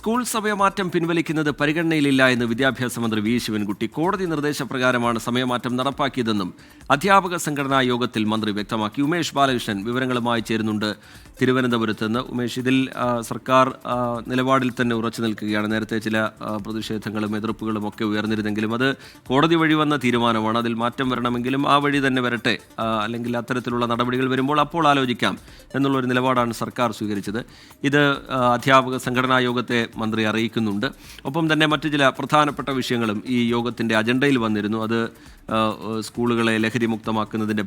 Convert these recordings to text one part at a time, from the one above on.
School സമയമാറ്റം പിൻവലിക്കുന്നത് പരിഗണനയിലില്ല എന്ന് വിദ്യാഭ്യാസ മന്ത്രി വി ശിവൻകുട്ടി. കോടതി നിർദ്ദേശപ്രകാരമാണ് സമയമാറ്റം നടപ്പാക്കിയതെന്നും അധ്യാപക സംഘടനാ യോഗത്തിൽ മന്ത്രി വ്യക്തമാക്കി. ഉമേഷ് ബാലകൃഷ്ണൻ വിവരങ്ങളുമായി ചേരുന്നുണ്ട് തിരുവനന്തപുരത്ത് നിന്ന്. ഉമേഷ്, ഇതിൽ സർക്കാർ നിലപാടിൽ തന്നെ ഉറച്ചു നിൽക്കുകയാണ്. നേരത്തെ ചില പ്രതിഷേധങ്ങളും എതിർപ്പുകളും ഒക്കെ ഉയർന്നിരുന്നെങ്കിലും അത് കോടതി വഴി വന്ന തീരുമാനമാണ്. അതിൽ മാറ്റം വരണമെങ്കിലും ആ വഴി തന്നെ വരട്ടെ, അല്ലെങ്കിൽ അത്തരത്തിലുള്ള നടപടികൾ വരുമ്പോൾ അപ്പോൾ ആലോചിക്കാം എന്നുള്ളൊരു നിലപാടാണ് സർക്കാർ സ്വീകരിച്ചത്. ഇത് അധ്യാപക സംഘടനാ യോഗത്തെ മന്ത്രി അറിയിക്കുന്നുണ്ട്. ഒപ്പം തന്നെ മറ്റു ചില പ്രധാനപ്പെട്ട വിഷയങ്ങളും ഈ യോഗത്തിൻ്റെ അജണ്ടയിൽ വന്നിരുന്നു. അത് സ്കൂളുകളെ ലഹരി മുക്തമാക്കുന്നതിൻ്റെ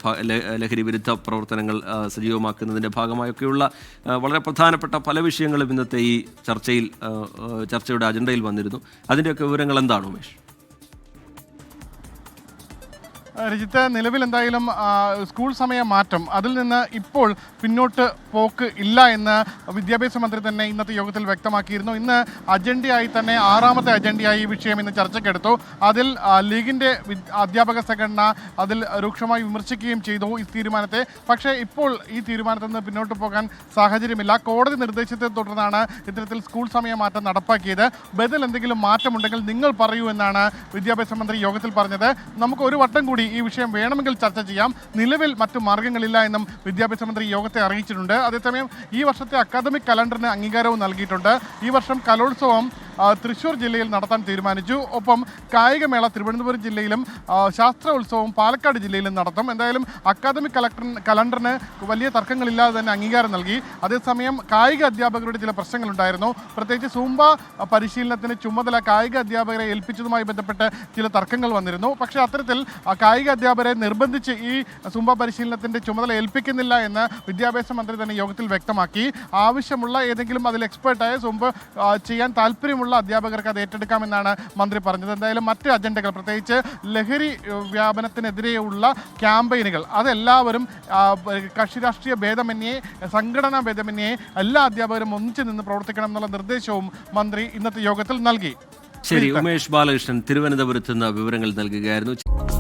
ലഹരി വിരുദ്ധ പ്രവർത്തനങ്ങൾ സജീവമാക്കുന്നതിൻ്റെ ഭാഗമായൊക്കെയുള്ള വളരെ പ്രധാനപ്പെട്ട പല വിഷയങ്ങളും ഇന്നത്തെ ഈ ചർച്ചയുടെ അജണ്ടയിൽ വന്നിരുന്നു. അതിൻ്റെയൊക്കെ വിവരങ്ങൾ എന്താണ് ഉമേഷ്? രജിത്ത്, നിലവിൽ എന്തായാലും സ്കൂൾ സമയ മാറ്റം അതിൽ നിന്ന് ഇപ്പോൾ പിന്നോട്ട് പോക്ക് ഇല്ല എന്ന് വിദ്യാഭ്യാസ മന്ത്രി തന്നെ ഇന്നത്തെ യോഗത്തിൽ വ്യക്തമാക്കിയിരുന്നു. ഇന്ന് അജണ്ടയായി തന്നെ 6ാമത്തെ അജണ്ടയായി ഈ വിഷയം ഇന്ന് ചർച്ചയ്ക്കെടുത്തു. അതിൽ ലീഗിൻ്റെ അധ്യാപക സംഘടന അതിൽ രൂക്ഷമായി വിമർശിക്കുകയും ചെയ്തു ഈ തീരുമാനത്തെ. പക്ഷേ ഇപ്പോൾ ഈ തീരുമാനത്തിൽ നിന്ന് പിന്നോട്ട് പോകാൻ സാഹചര്യമില്ല. കോടതി നിർദ്ദേശത്തെ തുടർന്നാണ് ഇത്തരത്തിൽ സ്കൂൾ സമയ മാറ്റം നടപ്പാക്കിയത്. ബദൽ എന്തെങ്കിലും മാറ്റമുണ്ടെങ്കിൽ നിങ്ങൾ പറയൂ എന്നാണ് വിദ്യാഭ്യാസ മന്ത്രി യോഗത്തിൽ പറഞ്ഞത്. നമുക്ക് ഒരു വട്ടം കൂടി ഈ വിഷയം വേണമെങ്കിൽ ചർച്ച ചെയ്യാം. നിലവിൽ മറ്റു മാർഗ്ഗങ്ങളില്ല എന്നും വിദ്യാഭ്യാസ മന്ത്രി യോഗത്തെ അറിയിച്ചിട്ടുണ്ട്. അതേസമയം ഈ വർഷത്തെ അക്കാദമിക് കലണ്ടറിന് അംഗീകാരവും നൽകിയിട്ടുണ്ട്. ഈ വർഷം കലോത്സവം തൃശ്ശൂർ ജില്ലയിൽ നടത്താൻ തീരുമാനിച്ചു. ഒപ്പം കായികമേള തിരുവനന്തപുരം ജില്ലയിലും ശാസ്ത്രോത്സവം പാലക്കാട് ജില്ലയിലും നടത്തും. എന്തായാലും അക്കാദമിക് കലണ്ടറിന് വലിയ തർക്കങ്ങളില്ലാതെ തന്നെ അംഗീകാരം നൽകി. അതേസമയം കായിക അധ്യാപകരുടെ ചില പ്രശ്നങ്ങളുണ്ടായിരുന്നു. പ്രത്യേകിച്ച് സൂംബ പരിശീലനത്തിന് ചുമതല കായിക അധ്യാപകരെ ഏൽപ്പിച്ചതുമായി ബന്ധപ്പെട്ട് ചില തർക്കങ്ങൾ വന്നിരുന്നു. പക്ഷേ അത്തരത്തിൽ കായിക അധ്യാപകരെ നിർബന്ധിച്ച് ഈ സൂംബ പരിശീലനത്തിൻ്റെ ചുമതല ഏൽപ്പിക്കുന്നില്ല എന്ന് വിദ്യാഭ്യാസ മന്ത്രി തന്നെ യോഗത്തിൽ വ്യക്തമാക്കി. ആവശ്യമുള്ള ഏതെങ്കിലും അതിൽ എക്സ്പേർട്ടായ സൂംബ ചെയ്യാൻ താല്പര്യമുള്ള അധ്യാപകർക്ക് അത് ഏറ്റെടുക്കാമെന്നാണ് മന്ത്രി പറഞ്ഞത്. എന്തായാലും മറ്റ് അജണ്ടകൾ, പ്രത്യേകിച്ച് ലഹരി വ്യാപനത്തിനെതിരെയുള്ള ക്യാമ്പയിനുകൾ, അതെല്ലാവരും കക്ഷി രാഷ്ട്രീയ ഭേദമന്യേ സംഘടനാ ഭേദമന്യേ എല്ലാ അധ്യാപകരും ഒന്നിച്ചു നിന്ന് പ്രവർത്തിക്കണം എന്നുള്ള നിർദ്ദേശവും മന്ത്രി ഇന്നത്തെ യോഗത്തിൽ നൽകി. ശരി, ഉമേഷ് ബാലകൃഷ്ണൻ തിരുവനന്തപുരത്ത് നിന്ന് വിവരങ്ങൾ നൽകുകയായിരുന്നു.